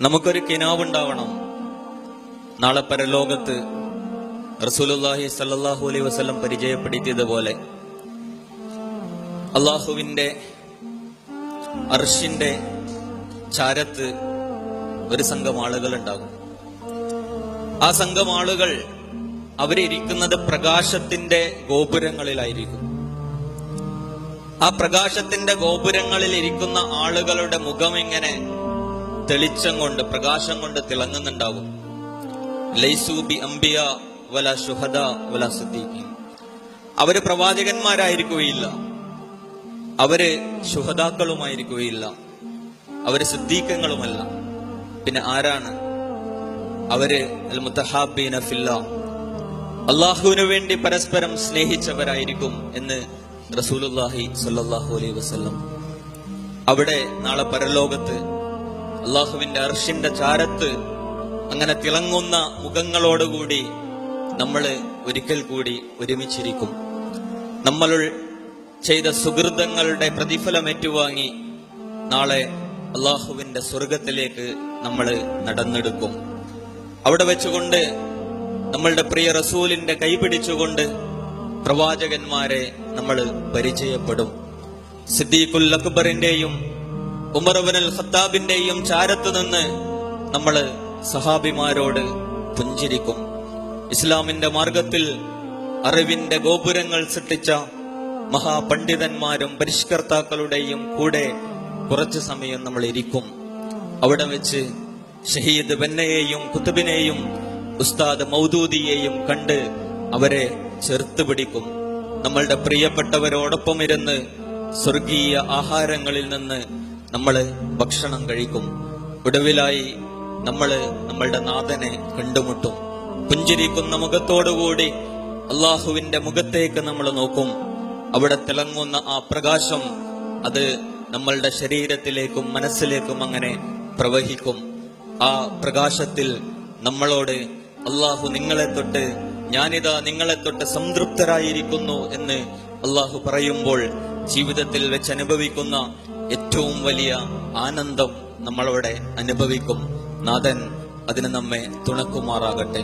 നമുക്കൊരു കിനാവുണ്ടാവണം. നാളെ പരലോകത്ത് റസൂലുള്ളാഹി സ്വല്ലല്ലാഹു അലൈഹി വസല്ലം പരിചയപ്പെടുത്തിയതുപോലെ അള്ളാഹുവിന്റെ അർശിന്റെ ചാരത്ത് ഒരു സംഘം ആളുകൾ ഉണ്ടാകും. ആ സംഘം ആളുകൾ അവരിയ്ക്കുന്നത് പ്രകാശത്തിന്റെ ഗോപുരങ്ങളിലായിരിക്കും. ആ പ്രകാശത്തിന്റെ ഗോപുരങ്ങളിൽ ഇരിക്കുന്ന ആളുകളുടെ മുഖം ഇങ്ങനെ തെളിച്ചം കൊണ്ട്, പ്രകാശം കൊണ്ട് തിളങ്ങുന്നുണ്ടാകും. ലൈസു ബി അംബിയ വല ശുഹദ വല സിദ്ദീഖീൻ. അവര് പ്രവാചകന്മാരായിരിക്കുകയില്ല, അവര് ശുഹദാക്കളുമായിരിക്കുകയില്ല, അവര് സിദ്ദീഖങ്ങളുമല്ല. പിന്നെ ആരാണ്? അവര് അൽ മുതഹാബീന ഫില്ലാ, അള്ളാഹുവിനു വേണ്ടി പരസ്പരം സ്നേഹിച്ചവരായിരിക്കും എന്ന് റസൂലുള്ളാഹി സ്വല്ലല്ലാഹു അലൈഹി വസല്ലം. അവിടെ നാളെ പരലോകത്ത് അള്ളാഹുവിന്റെ അർശിന്റെ ചാരത്ത് അങ്ങനെ തിളങ്ങുന്ന മുഖങ്ങളോടുകൂടി നമ്മൾ ഒരിക്കൽ കൂടി ഒരുമിച്ചിരിക്കും. നമ്മൾ ചെയ്ത സുഹൃതങ്ങളുടെ പ്രതിഫലം ഏറ്റുവാങ്ങി നാളെ അള്ളാഹുവിന്റെ സ്വർഗത്തിലേക്ക് നമ്മൾ നടന്നെടുക്കും. അവിടെ വെച്ചുകൊണ്ട് നമ്മളുടെ പ്രിയ റസൂലിന്റെ കൈപിടിച്ചുകൊണ്ട് പ്രവാചകന്മാരെ നമ്മൾ പരിചയപ്പെടും. സിദ്ദീഖുൽ അക്ബറിന്റെയും ഉമർ ഇബ്നുൽ ഖത്താബിന്റെയും ചാരത്ത് നിന്ന് നമ്മൾ സഹാബിമാരോട് പുഞ്ചിരിക്കും. ഇസ്ലാമിന്റെ മാർഗത്തിൽ അറിവിന്റെ ഗോപുരങ്ങൾ സൃഷ്ടിച്ച മഹാപണ്ഡിതന്മാരും പരിഷ്കർത്താക്കളുടെയും കൂടെ കുറച്ചു സമയം നമ്മൾ ഇരിക്കും. അവിടെ വെച്ച് ഷഹീദ് ബന്നയെയും കുത്തുബിനെയും ഉസ്താദ് മൗദൂദിയെയും കണ്ട് അവരെ ചേർത്ത് പിടിക്കും. നമ്മളുടെ പ്രിയപ്പെട്ടവരോടൊപ്പം ഇരുന്ന് സ്വർഗീയ ആഹാരങ്ങളിൽ നിന്ന് നമ്മൾ ഭക്ഷണം കഴിക്കും. ഒടുവിലായി നമ്മളുടെ നാഥനെ കണ്ടുമുട്ടും. പുഞ്ചിരിക്കുന്ന മുഖത്തോടുകൂടി അള്ളാഹുവിന്റെ മുഖത്തേക്ക് നമ്മൾ നോക്കും. അവിടെ തിളങ്ങുന്ന ആ പ്രകാശം അത് നമ്മളുടെ ശരീരത്തിലേക്കും മനസ്സിലേക്കും അങ്ങനെ പ്രവഹിക്കും. ആ പ്രകാശത്തിൽ നമ്മളോട് അള്ളാഹു നിങ്ങളെ തൊട്ട്, ഞാനിതാ നിങ്ങളെ തൊട്ട് സംതൃപ്തരായിരിക്കുന്നു എന്ന് അള്ളാഹു പറയുമ്പോൾ ജീവിതത്തിൽ വെച്ച് അനുഭവിക്കുന്ന ഏറ്റവും വലിയ ആനന്ദം നമ്മളവിടെ അനുഭവിക്കും. നാഥൻ അതിന് നമ്മെ തുണക്കുമാറാകട്ടെ.